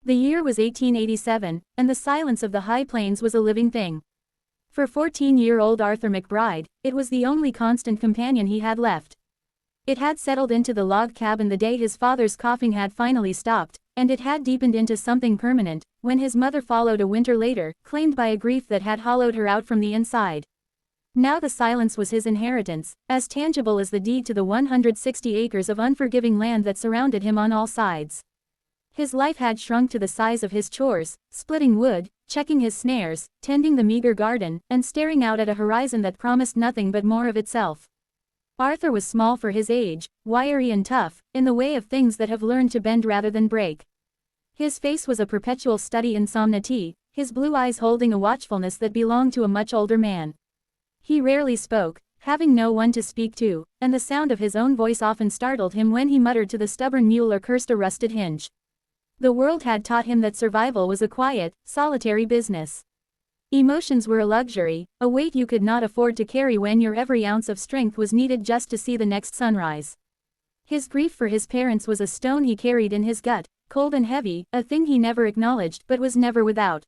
The year was 1887, and the silence of the high plains was a living thing. For 14-year-old Arthur McBride, it was the only constant companion he had left. It had settled into the log cabin the day his father's coughing had finally stopped, and it had deepened into something permanent, when his mother followed a winter later, claimed by a grief that had hollowed her out from the inside. Now the silence was his inheritance, as tangible as the deed to the 160 acres of unforgiving land that surrounded him on all sides. His life had shrunk to the size of his chores, splitting wood, checking his snares, tending the meager garden, and staring out at a horizon that promised nothing but more of itself. Arthur was small for his age, wiry and tough, in the way of things that have learned to bend rather than break. His face was a perpetual study in solemnity, his blue eyes holding a watchfulness that belonged to a much older man. He rarely spoke, having no one to speak to, and the sound of his own voice often startled him when he muttered to the stubborn mule or cursed a rusted hinge. The world had taught him that survival was a quiet, solitary business. Emotions were a luxury, a weight you could not afford to carry when your every ounce of strength was needed just to see the next sunrise. His grief for his parents was a stone he carried in his gut, cold and heavy, a thing he never acknowledged but was never without.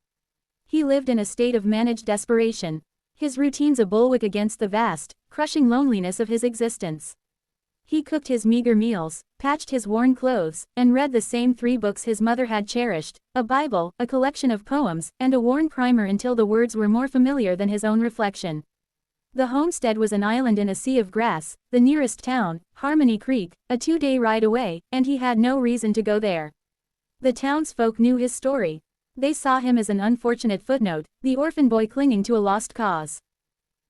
He lived in a state of managed desperation, his routines a bulwark against the vast, crushing loneliness of his existence. He cooked his meager meals, patched his worn clothes, and read the same 3 books his mother had cherished, a Bible, a collection of poems, and a worn primer until the words were more familiar than his own reflection. The homestead was an island in a sea of grass, the nearest town, Harmony Creek, a 2-day ride away, and he had no reason to go there. The townsfolk knew his story. They saw him as an unfortunate footnote, the orphan boy clinging to a lost cause.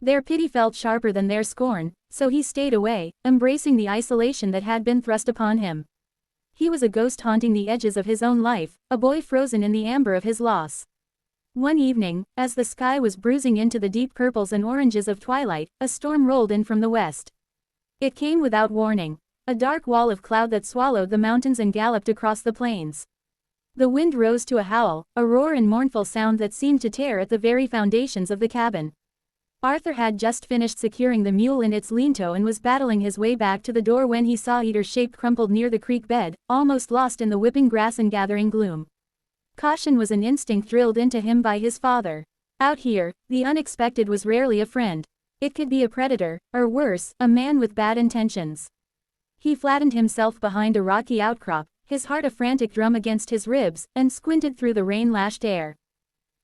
Their pity felt sharper than their scorn, so he stayed away, embracing the isolation that had been thrust upon him. He was a ghost haunting the edges of his own life, a boy frozen in the amber of his loss. One evening, as the sky was bruising into the deep purples and oranges of twilight, a storm rolled in from the west. It came without warning, a dark wall of cloud that swallowed the mountains and galloped across the plains. The wind rose to a howl, a roar and mournful sound that seemed to tear at the very foundations of the cabin. Arthur had just finished securing the mule in its lean-to and was battling his way back to the door when he saw Eater's shape crumpled near the creek bed, almost lost in the whipping grass and gathering gloom. Caution was an instinct drilled into him by his father. Out here, the unexpected was rarely a friend. It could be a predator, or worse, a man with bad intentions. He flattened himself behind a rocky outcrop, his heart a frantic drum against his ribs, and squinted through the rain-lashed air.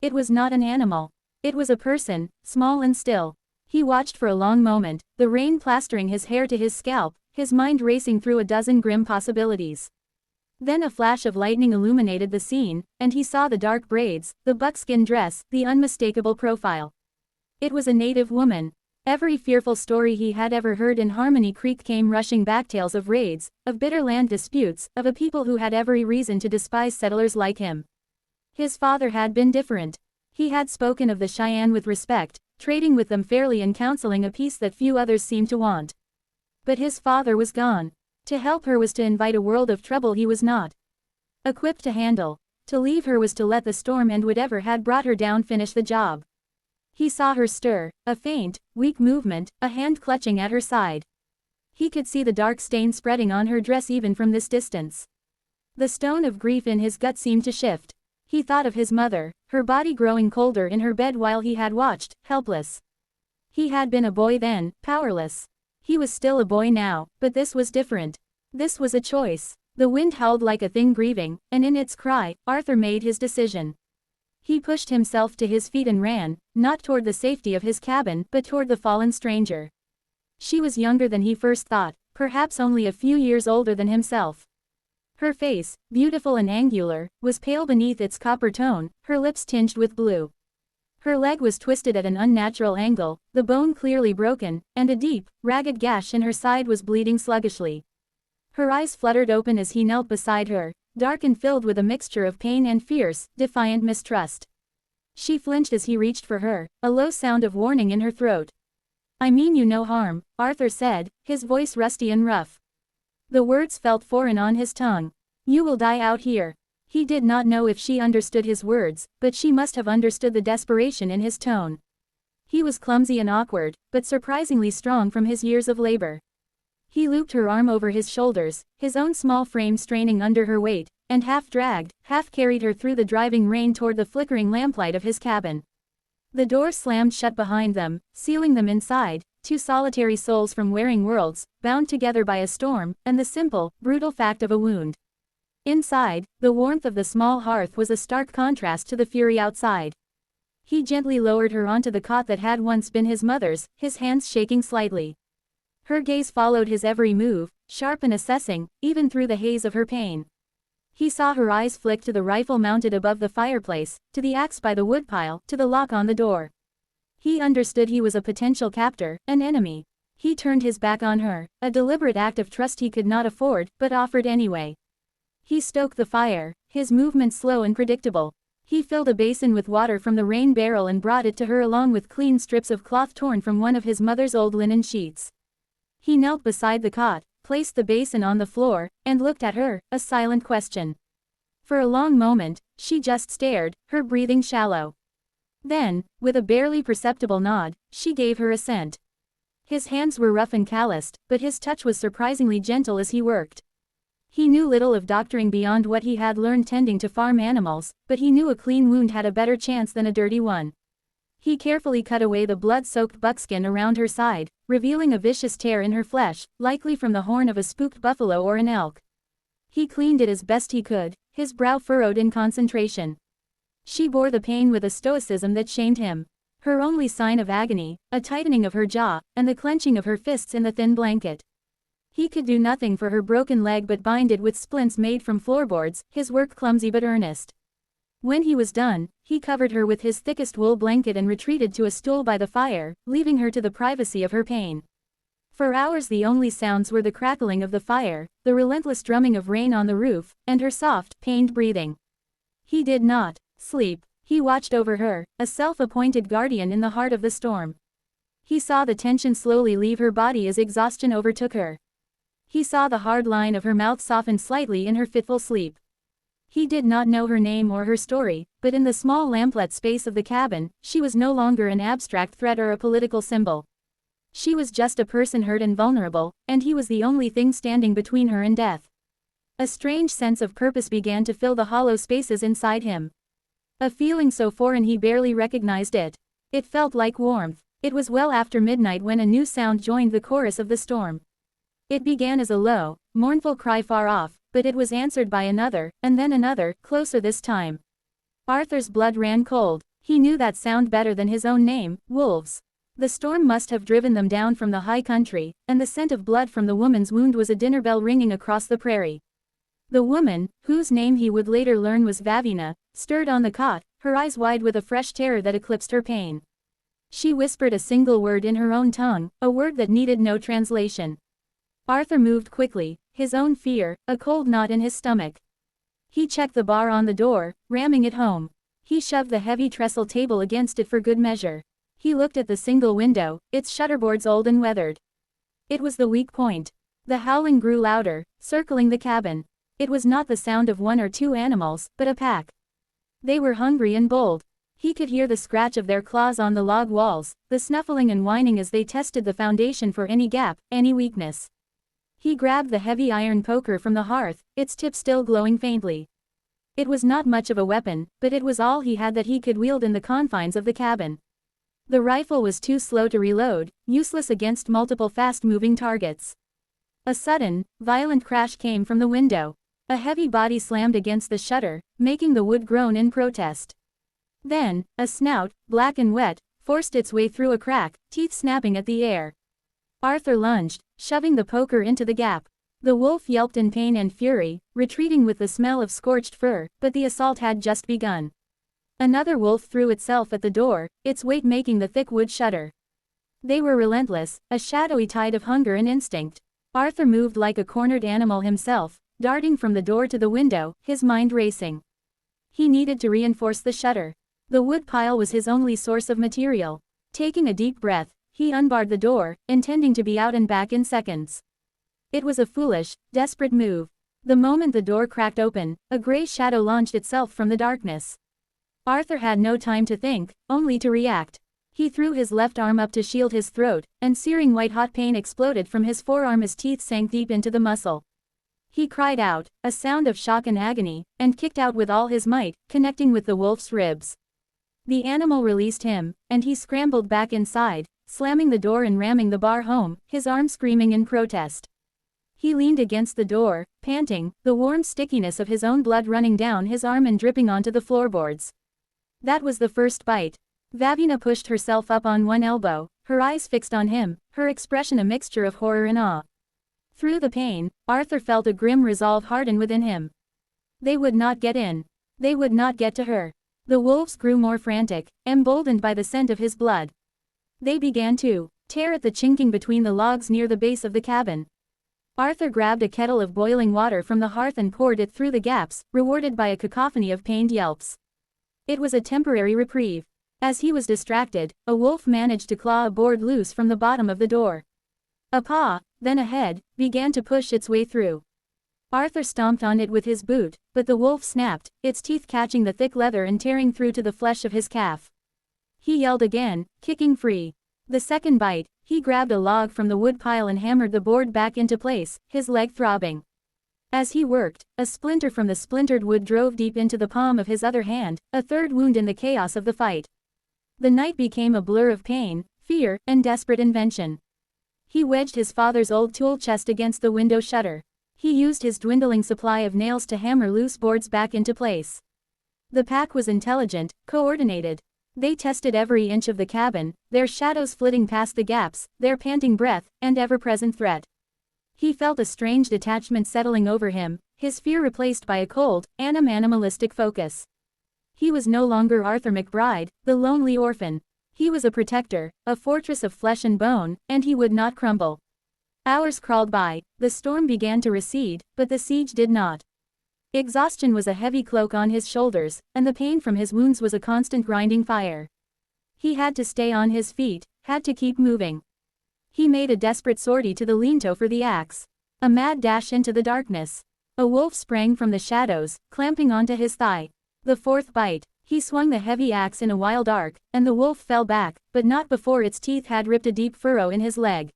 It was not an animal. It was a person, small and still. He watched for a long moment, the rain plastering his hair to his scalp, his mind racing through a dozen grim possibilities. Then a flash of lightning illuminated the scene, and he saw the dark braids, the buckskin dress, the unmistakable profile. It was a native woman. Every fearful story he had ever heard in Harmony Creek came rushing back, tales of raids, of bitter land disputes, of a people who had every reason to despise settlers like him. His father had been different. He had spoken of the Cheyenne with respect, trading with them fairly and counseling a peace that few others seemed to want. But his father was gone. To help her was to invite a world of trouble he was not equipped to handle. To leave her was to let the storm and whatever had brought her down finish the job. He saw her stir, a faint, weak movement, a hand clutching at her side. He could see the dark stain spreading on her dress even from this distance. The stone of grief in his gut seemed to shift. He thought of his mother, her body growing colder in her bed while he had watched, helpless. He had been a boy then, powerless. He was still a boy now, but this was different. This was a choice. The wind howled like a thing grieving, and in its cry, Arthur made his decision. He pushed himself to his feet and ran, not toward the safety of his cabin, but toward the fallen stranger. She was younger than he first thought, perhaps only a few years older than himself. Her face, beautiful and angular, was pale beneath its copper tone, her lips tinged with blue. Her leg was twisted at an unnatural angle, the bone clearly broken, and a deep, ragged gash in her side was bleeding sluggishly. Her eyes fluttered open as he knelt beside her, dark and filled with a mixture of pain and fierce, defiant mistrust. She flinched as he reached for her, a low sound of warning in her throat. "I mean you no harm," Arthur said, his voice rusty and rough. The words felt foreign on his tongue. "You will die out here." He did not know if she understood his words, but she must have understood the desperation in his tone. He was clumsy and awkward, but surprisingly strong from his years of labor. He looped her arm over his shoulders, his own small frame straining under her weight, and half-dragged, half-carried her through the driving rain toward the flickering lamplight of his cabin. The door slammed shut behind them, sealing them inside, two solitary souls from warring worlds, bound together by a storm, and the simple, brutal fact of a wound. Inside, the warmth of the small hearth was a stark contrast to the fury outside. He gently lowered her onto the cot that had once been his mother's, his hands shaking slightly. Her gaze followed his every move, sharp and assessing, even through the haze of her pain. He saw her eyes flick to the rifle mounted above the fireplace, to the axe by the woodpile, to the lock on the door. He understood he was a potential captor, an enemy. He turned his back on her, a deliberate act of trust he could not afford, but offered anyway. He stoked the fire, his movements slow and predictable. He filled a basin with water from the rain barrel and brought it to her along with clean strips of cloth torn from one of his mother's old linen sheets. He knelt beside the cot, placed the basin on the floor, and looked at her, a silent question. For a long moment, she just stared, her breathing shallow. Then, with a barely perceptible nod, she gave her assent. His hands were rough and calloused, but his touch was surprisingly gentle as he worked. He knew little of doctoring beyond what he had learned tending to farm animals, but he knew a clean wound had a better chance than a dirty one. He carefully cut away the blood-soaked buckskin around her side, revealing a vicious tear in her flesh, likely from the horn of a spooked buffalo or an elk. He cleaned it as best he could, his brow furrowed in concentration. She bore the pain with a stoicism that shamed him. Her only sign of agony, a tightening of her jaw, and the clenching of her fists in the thin blanket. He could do nothing for her broken leg but bind it with splints made from floorboards, his work clumsy but earnest. When he was done, he covered her with his thickest wool blanket and retreated to a stool by the fire, leaving her to the privacy of her pain. For hours the only sounds were the crackling of the fire, the relentless drumming of rain on the roof, and her soft, pained breathing. He did not sleep. He watched over her, a self-appointed guardian in the heart of the storm. He saw the tension slowly leave her body as exhaustion overtook her. He saw the hard line of her mouth soften slightly in her fitful sleep. He did not know her name or her story, but in the small lamplit space of the cabin, she was no longer an abstract threat or a political symbol. She was just a person hurt and vulnerable, and he was the only thing standing between her and death. A strange sense of purpose began to fill the hollow spaces inside him. A feeling so foreign he barely recognized it. It felt like warmth. It was well after midnight when a new sound joined the chorus of the storm. It began as a low, mournful cry far off, but it was answered by another, and then another, closer this time. Arthur's blood ran cold. He knew that sound better than his own name, wolves. The storm must have driven them down from the high country, and the scent of blood from the woman's wound was a dinner bell ringing across the prairie. The woman, whose name he would later learn was Vavina, stirred on the cot, her eyes wide with a fresh terror that eclipsed her pain. She whispered a single word in her own tongue, a word that needed no translation. Arthur moved quickly, his own fear, a cold knot in his stomach. He checked the bar on the door, ramming it home. He shoved the heavy trestle table against it for good measure. He looked at the single window, its shutterboards old and weathered. It was the weak point. The howling grew louder, circling the cabin. It was not the sound of one or two animals, but a pack. They were hungry and bold. He could hear the scratch of their claws on the log walls, the snuffling and whining as they tested the foundation for any gap, any weakness. He grabbed the heavy iron poker from the hearth, its tip still glowing faintly. It was not much of a weapon, but it was all he had that he could wield in the confines of the cabin. The rifle was too slow to reload, useless against multiple fast-moving targets. A sudden, violent crash came from the window. A heavy body slammed against the shutter, making the wood groan in protest. Then, a snout, black and wet, forced its way through a crack, teeth snapping at the air. Arthur lunged, shoving the poker into the gap. The wolf yelped in pain and fury, retreating with the smell of scorched fur, but the assault had just begun. Another wolf threw itself at the door, its weight making the thick wood shudder. They were relentless, a shadowy tide of hunger and instinct. Arthur moved like a cornered animal himself, darting from the door to the window, his mind racing. He needed to reinforce the shutter. The wood pile was his only source of material. Taking a deep breath, he unbarred the door, intending to be out and back in seconds. It was a foolish, desperate move. The moment the door cracked open, a gray shadow launched itself from the darkness. Arthur had no time to think, only to react. He threw his left arm up to shield his throat, and searing white-hot pain exploded from his forearm as teeth sank deep into the muscle. He cried out, a sound of shock and agony, and kicked out with all his might, connecting with the wolf's ribs. The animal released him, and he scrambled back inside, slamming the door and ramming the bar home, his arm screaming in protest. He leaned against the door, panting, the warm stickiness of his own blood running down his arm and dripping onto the floorboards. That was the first bite. Vavina pushed herself up on one elbow, her eyes fixed on him, her expression a mixture of horror and awe. Through the pain, Arthur felt a grim resolve harden within him. They would not get in. They would not get to her. The wolves grew more frantic, emboldened by the scent of his blood. They began to tear at the chinking between the logs near the base of the cabin. Arthur grabbed a kettle of boiling water from the hearth and poured it through the gaps, rewarded by a cacophony of pained yelps. It was a temporary reprieve. As he was distracted, a wolf managed to claw a board loose from the bottom of the door. A paw, then a head, began to push its way through. Arthur stomped on it with his boot, but the wolf snapped, its teeth catching the thick leather and tearing through to the flesh of his calf. He yelled again, kicking free. The second bite, he grabbed a log from the wood pile and hammered the board back into place, his leg throbbing. As he worked, a splinter from the splintered wood drove deep into the palm of his other hand, a third wound in the chaos of the fight. The night became a blur of pain, fear, and desperate invention. He wedged his father's old tool chest against the window shutter. He used his dwindling supply of nails to hammer loose boards back into place. The pack was intelligent, coordinated. They tested every inch of the cabin, their shadows flitting past the gaps, their panting breath, and ever-present threat. He felt a strange detachment settling over him, his fear replaced by a cold, animalistic focus. He was no longer Arthur McBride, the lonely orphan. He was a protector, a fortress of flesh and bone, and he would not crumble. Hours crawled by, the storm began to recede, but the siege did not. Exhaustion was a heavy cloak on his shoulders, and the pain from his wounds was a constant grinding fire. He had to stay on his feet, had to keep moving. He made a desperate sortie to the lean-to for the axe. A mad dash into the darkness. A wolf sprang from the shadows, clamping onto his thigh. The fourth bite, he swung the heavy axe in a wild arc, and the wolf fell back, but not before its teeth had ripped a deep furrow in his leg.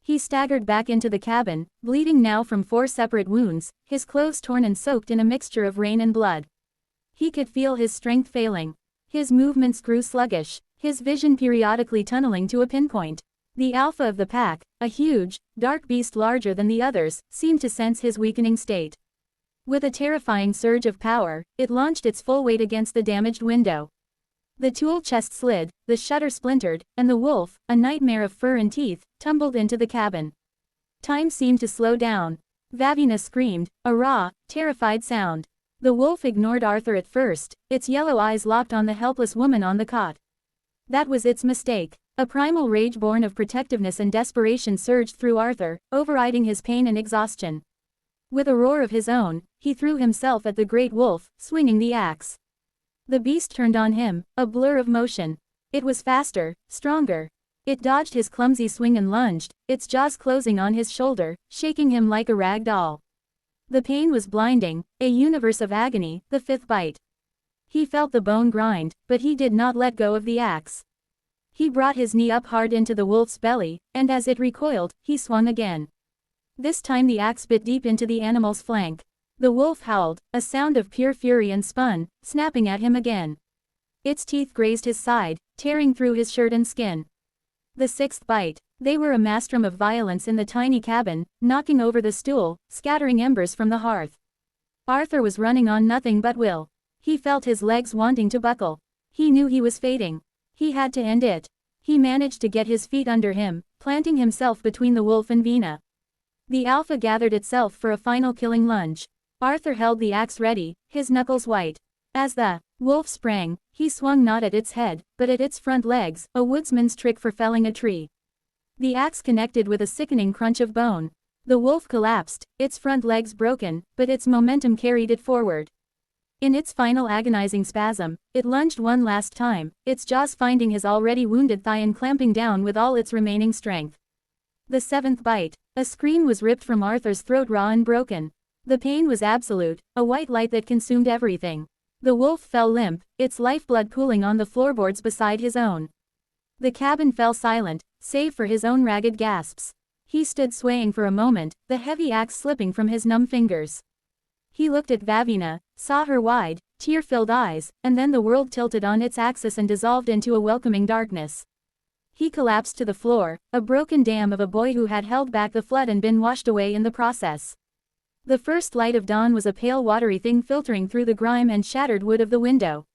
He staggered back into the cabin, bleeding now from 4 separate wounds, his clothes torn and soaked in a mixture of rain and blood. He could feel his strength failing. His movements grew sluggish, his vision periodically tunneling to a pinpoint. The alpha of the pack, a huge, dark beast larger than the others, seemed to sense his weakening state. With a terrifying surge of power, it launched its full weight against the damaged window. The tool chest slid, the shutter splintered, and the wolf, a nightmare of fur and teeth, tumbled into the cabin. Time seemed to slow down. Vavina screamed, a raw, terrified sound. The wolf ignored Arthur at first, its yellow eyes locked on the helpless woman on the cot. That was its mistake. A primal rage born of protectiveness and desperation surged through Arthur, overriding his pain and exhaustion. With a roar of his own, he threw himself at the great wolf, swinging the axe. The beast turned on him, a blur of motion. It was faster, stronger. It dodged his clumsy swing and lunged, its jaws closing on his shoulder, shaking him like a rag doll. The pain was blinding, a universe of agony, the fifth bite. He felt the bone grind, but he did not let go of the axe. He brought his knee up hard into the wolf's belly, and as it recoiled, he swung again. This time the axe bit deep into the animal's flank. The wolf howled, a sound of pure fury, and spun, snapping at him again. Its teeth grazed his side, tearing through his shirt and skin. The sixth bite. They were a maelstrom of violence in the tiny cabin, knocking over the stool, scattering embers from the hearth. Arthur was running on nothing but will. He felt his legs wanting to buckle. He knew he was fading. He had to end it. He managed to get his feet under him, planting himself between the wolf and Vina. The alpha gathered itself for a final killing lunge. Arthur held the axe ready, his knuckles white. As the wolf sprang, he swung not at its head, but at its front legs, a woodsman's trick for felling a tree. The axe connected with a sickening crunch of bone. The wolf collapsed, its front legs broken, but its momentum carried it forward. In its final agonizing spasm, it lunged one last time, its jaws finding his already wounded thigh and clamping down with all its remaining strength. The seventh bite. A scream was ripped from Arthur's throat, raw and broken. The pain was absolute, a white light that consumed everything. The wolf fell limp, its lifeblood pooling on the floorboards beside his own. The cabin fell silent, save for his own ragged gasps. He stood swaying for a moment, the heavy axe slipping from his numb fingers. He looked at Vavina, saw her wide, tear-filled eyes, and then the world tilted on its axis and dissolved into a welcoming darkness. He collapsed to the floor, a broken dam of a boy who had held back the flood and been washed away in the process. The first light of dawn was a pale watery thing filtering through the grime and shattered wood of the window.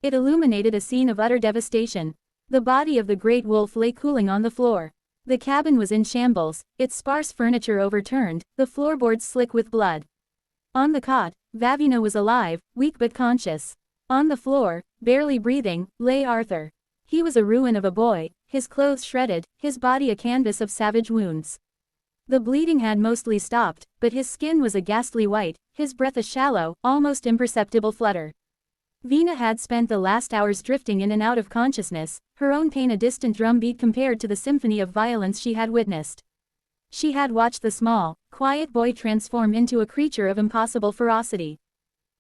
It illuminated a scene of utter devastation. The body of the great wolf lay cooling on the floor. The cabin was in shambles, its sparse furniture overturned, the floorboards slick with blood. On the cot, Vavina was alive, weak but conscious. On the floor, barely breathing, lay Arthur. He was a ruin of a boy, his clothes shredded, his body a canvas of savage wounds. The bleeding had mostly stopped, but his skin was a ghastly white, his breath a shallow, almost imperceptible flutter. Vina had spent the last hours drifting in and out of consciousness, her own pain a distant drumbeat compared to the symphony of violence she had witnessed. She had watched the small, quiet boy transform into a creature of impossible ferocity.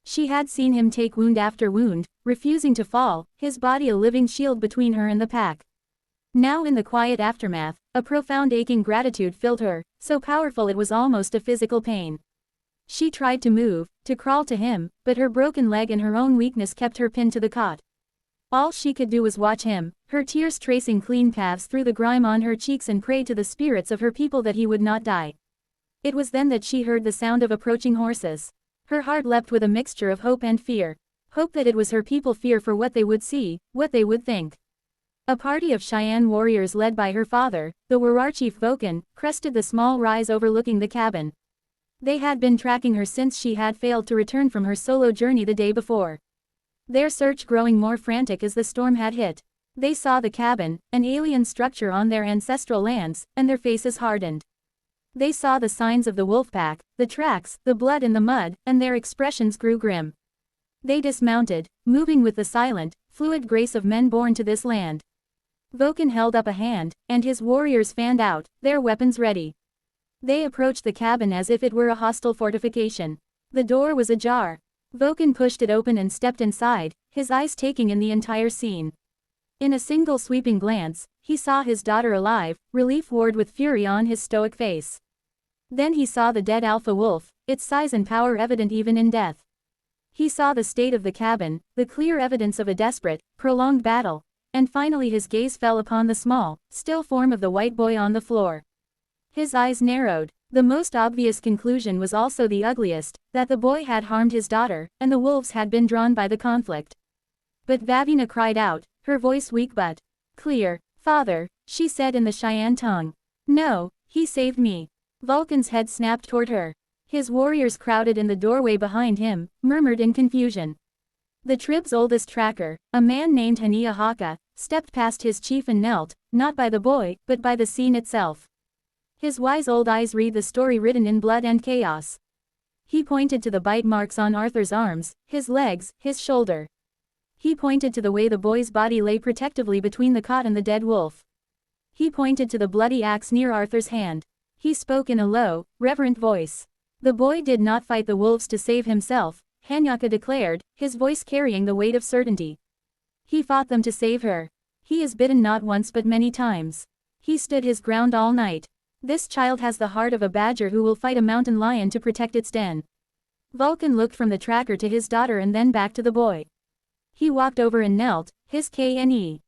She had seen him take wound after wound, refusing to fall, his body a living shield between her and the pack. Now in the quiet aftermath, a profound aching gratitude filled her, so powerful it was almost a physical pain. She tried to move, to crawl to him, but her broken leg and her own weakness kept her pinned to the cot. All she could do was watch him, her tears tracing clean paths through the grime on her cheeks and pray to the spirits of her people that he would not die. It was then that she heard the sound of approaching horses. Her heart leapt with a mixture of hope and fear. Hope that it was her people, fear for what they would see, what they would think. A party of Cheyenne warriors led by her father, the Warrar chief Bitten, crested the small rise overlooking the cabin. They had been tracking her since she had failed to return from her solo journey the day before. Their search growing more frantic as the storm had hit. They saw the cabin, an alien structure on their ancestral lands, and their faces hardened. They saw the signs of the wolf pack, the tracks, the blood in the mud, and their expressions grew grim. They dismounted, moving with the silent, fluid grace of men born to this land. Bitten held up a hand, and his warriors fanned out, their weapons ready. They approached the cabin as if it were a hostile fortification. The door was ajar. Bitten pushed it open and stepped inside, his eyes taking in the entire scene. In a single sweeping glance, he saw his daughter alive, relief warred with fury on his stoic face. Then he saw the dead alpha wolf, its size and power evident even in death. He saw the state of the cabin, the clear evidence of a desperate, prolonged battle, and finally his gaze fell upon the small, still form of the white boy on the floor. His eyes narrowed. The most obvious conclusion was also the ugliest, that the boy had harmed his daughter, and the wolves had been drawn by the conflict. But Vavina cried out, her voice weak but clear. "Father," she said in the Cheyenne tongue. "No, he saved me." Vulcan's head snapped toward her. His warriors crowded in the doorway behind him, murmured in confusion. The tribe's oldest tracker, a man named Hania Haka, stepped past his chief and knelt, not by the boy, but by the scene itself. His wise old eyes read the story written in blood and chaos. He pointed to the bite marks on Arthur's arms, his legs, his shoulder. He pointed to the way the boy's body lay protectively between the cot and the dead wolf. He pointed to the bloody axe near Arthur's hand. He spoke in a low, reverent voice. "The boy did not fight the wolves to save himself," Hanyaka declared, his voice carrying the weight of certainty. "He fought them to save her. He is bitten not once but many times. He stood his ground all night. This child has the heart of a badger who will fight a mountain lion to protect its den." Vulcan looked from the tracker to his daughter and then back to the boy. He walked over and knelt, his Kne